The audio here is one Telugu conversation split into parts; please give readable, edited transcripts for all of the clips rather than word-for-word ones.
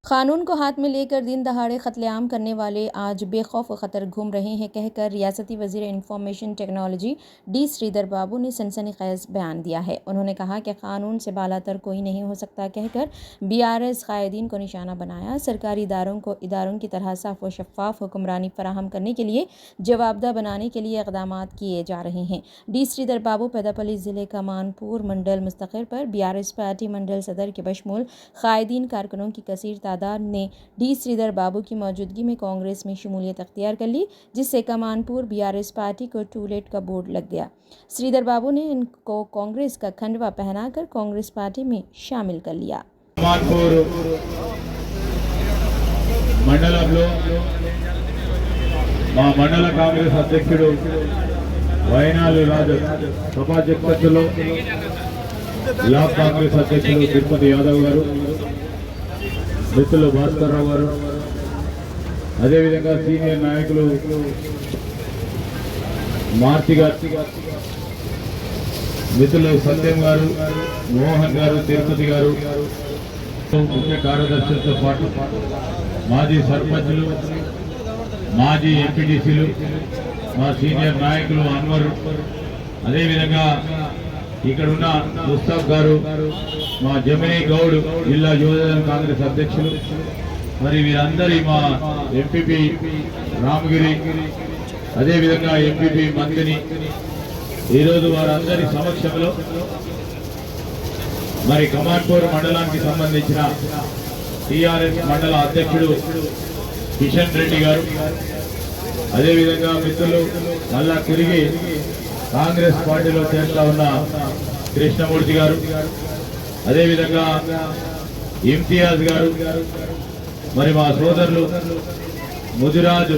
कानून को हाथ में लेकर दिन दहाड़े कत्लेआम करने वाले आज बेखौफ खतर घूम रहे हैं कहकर रियासती वजीर इंफॉर्मेशन टेक्नोलॉजी डी श्रीधर बाबू ने सनसनीखेज बयान दिया है। उन्होंने कहा कि कानून से बालातर कोई नहीं हो सकता कहकर बीआरएस कायदीन को निशाना बनाया। सरकारी इदारों की तरह साफ व शफाफ हुक्मरानी फराहम करने के लिए जवाबदा बनाने के लिए इक़दाम किए जा रहे हैं। डी श्रीधर बाबू पेदापल्ली ज़िले का मानपुर मंडल मुस्तक़िर पर बीआरएस पार्टी मंडल सदर के बशमूल कायदीन कारकुनों की कसीर तादाद ने डी श्रीधर बाबू की मौजूदगी में कांग्रेस में शमूलियत अख्तियार कर ली, जिससे कमानपुर बीआरएस पार्टी को टूलेट का बोर्ड लग गया। श्रीधर बाबू ने इनको कांग्रेस का खंडवा पहनाकर कांग्रेस पार्टी में शामिल कर लिया। మండల కాంగ్రెస్ అధ్యక్షుడు వైనాలు రాజు సభాధ్యక్షతలో బ్లాక్ కాంగ్రెస్ అధ్యక్షుడు తిరుపతి యాదవ్ గారు, మిత్రులు భాస్కర్ రావు గారు, అదేవిధంగా సీనియర్ నాయకులు మార్తి గారు, మిత్రులు సత్యం గారు, మోహన్ గారు, తిరుపతి గారు, ముఖ్య కార్యదర్శులతో పాటు మాజీ సర్పంచులు, మాజీ ఎంపీటీసీలు, మా సీనియర్ నాయకులు అన్వర్, అదేవిధంగా ఇక్కడున్న ముస్తాఫ్ గారు, మా జమినీ గౌడ్ జిల్లా యువజన కాంగ్రెస్ అధ్యక్షులు, మరి వీరందరి మా ఎంపీపీ రామగిరి, అదేవిధంగా ఎంపీపీ మంత్రిని ఈరోజు వారందరి సమక్షంలో మరి కమాన్పూర్ మండలానికి సంబంధించిన టీఆర్ఎస్ మండల అధ్యక్షుడు కిషన్ రెడ్డి గారు, అదేవిధంగా మిత్రులు మళ్ళా తిరిగి కాంగ్రెస్ పార్టీలో చేరుతా ఉన్న కృష్ణమూర్తి గారు, అదేవిధంగా ఇమ్తియాజ్ గారు, మరి మా సోదరులు ముదిరాజు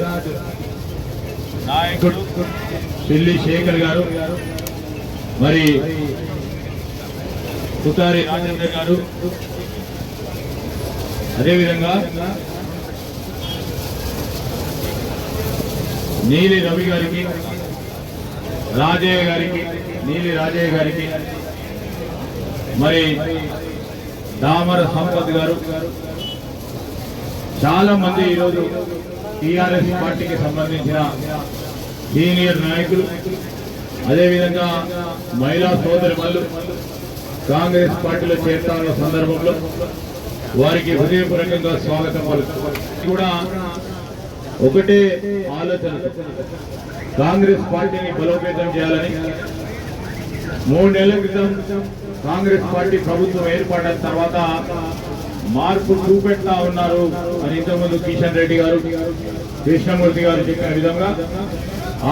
నాయకుడు పిల్లి శేఖర్ గారు, మరి తుకారి రాజేంద్ర గారు, అదేవిధంగా నీలి రవి గారికి, రాజయ్య గారికి, నీలి రాజయ్య గారికి, మరి దామర సంపత్ గారు, చాలా మంది ఈరోజు టీఆర్ఎస్ పార్టీకి సంబంధించిన సీనియర్ నాయకులు, అదేవిధంగా మహిళా సోదరులు కాంగ్రెస్ పార్టీలో చేరుతా ఉన్న సందర్భంలో వారికి హృదయపూర్వకంగా స్వాగతం కూడా ఒకటే ఆలోచన, కాంగ్రెస్ పార్టీని బలోపేతం చేయాలని. 3 నెలల క్రితం కాంగ్రెస్ పార్టీ ప్రభుత్వం ఏర్పడిన తర్వాత మార్పు చూపెడతా ఉన్నారు అని ఇంతకుముందు కిషన్ రెడ్డి గారు, కృష్ణమూర్తి గారు చెప్పిన విధంగా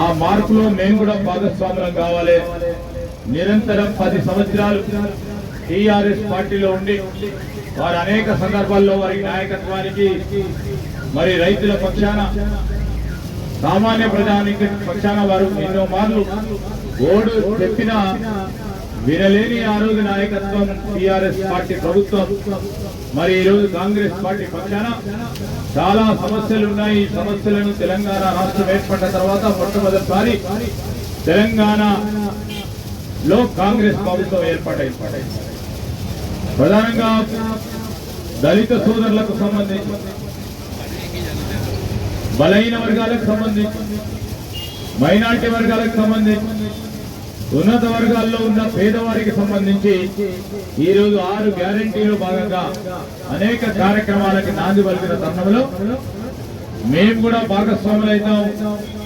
ఆ మార్పులో మేము కూడా భాగస్వాములం కావాలి. నిరంతరం 10 సంవత్సరాలు టీఆర్ఎస్ పార్టీలో ఉండి వారు అనేక సందర్భాల్లో వారి నాయకత్వానికి, మరి రైతుల పక్షాన, సామాన్య ప్రజానికి పక్షాన వారు ఎన్నో మార్లు ఓడు చెప్పిన వినలేని ఆ రోజు నాయకత్వం టీఆర్ఎస్ పార్టీ ప్రభుత్వం. మరి ఈరోజు కాంగ్రెస్ పార్టీ పక్షాన చాలా సమస్యలు ఉన్నాయి. ఈ సమస్యలను తెలంగాణ రాష్ట్రం ఏర్పడిన తర్వాత మొట్టమొదటిసారి తెలంగాణలో కాంగ్రెస్ ప్రభుత్వం ఏర్పాటైంది. ప్రధానంగా దళిత సోదరులకు సంబంధించి, బలహీన వర్గాలకు సంబంధించి, మైనారిటీ వర్గాలకు సంబంధించి, ఉన్నత వర్గాల్లో ఉన్న పేదవారికి సంబంధించి ఈరోజు 6 గ్యారంటీలో భాగంగా అనేక కార్యక్రమాలకు నాంది పలికిన తరుణంలో మేము కూడా భాగస్వాములు అవుతాం.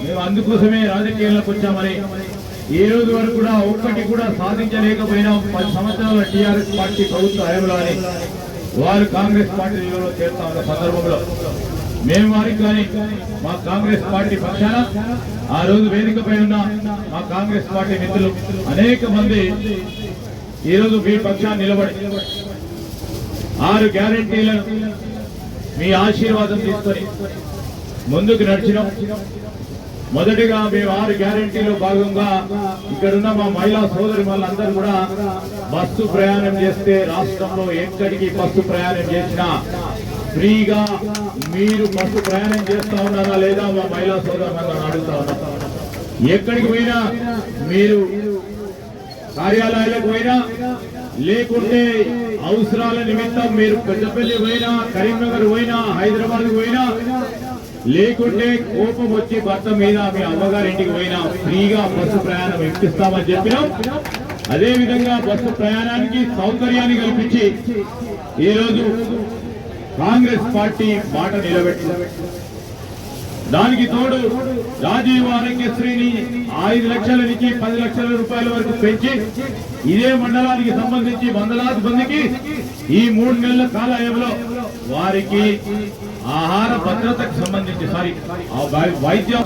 మేము అందుకోసమే రాజకీయాల్లోకి వచ్చామని ఈ రోజు వరకు కూడా ఒక్కటి కూడా సాధించలేకపోయినాం. 10 సంవత్సరాల టీఆర్ఎస్ పార్టీ ప్రభుత్వ హయాంలో అని వారు కాంగ్రెస్ పార్టీలో చేరుతా ఉన్న సందర్భంలో మేము వారికి కానీ మా కాంగ్రెస్ పార్టీ పక్షాన ఆ రోజు వేదికపై ఉన్న మా కాంగ్రెస్ పార్టీ మిత్రులు అనేక మంది ఈరోజు మీ పక్షాన్ని నిలబడి 6 గ్యారెంటీలను మీ ఆశీర్వాదం తీసుకొని ముందుకు నడిచినాం. మొదటిగా మేము 6 గ్యారెంటీలో భాగంగా ఇక్కడున్న మా మహిళా సోదరి వాళ్ళందరూ కూడా బస్సు ప్రయాణం చేస్తే రాష్ట్రంలో ఎక్కడికి బస్సు ప్రయాణం చేసినా ఫ్రీగా మీరు బస్సు ప్రయాణం చేస్తా ఉన్నారా లేదా మా మహిళా సోదరులను అడుగుతా ఉన్నా. ఎక్కడికి పోయినా మీరు కార్యాలయాలకు పోయినా లేకుంటే అవసరాల నిమిత్తం మీరు పెద్దపల్లి పోయినా, కరీంనగర్ పోయినా, హైదరాబాద్ పోయినా, లేకుంటే కోపం వచ్చి భర్త మీద మీ అమ్మగారింటికి పోయినా ఫ్రీగా బస్సు ప్రయాణం ఎక్కిస్తామని చెప్పినాం. అదే విధంగా బస్సు ప్రయాణానికి సౌకర్యాన్ని కల్పించి ఈరోజు కాంగ్రెస్ పార్టీ మాట నిలబెట్టింది. దానికి తోడు రాజీవ్ ఆరోగ్యశ్రీని 5 లక్షల నుంచి 10 లక్షల రూపాయల వరకు పెంచి ఇదే మండలానికి సంబంధించి వందలాది మందికి ఈ 3 నెలల కాలయంలో వారికి ఆహార భద్రతకు సంబంధించి వైద్యం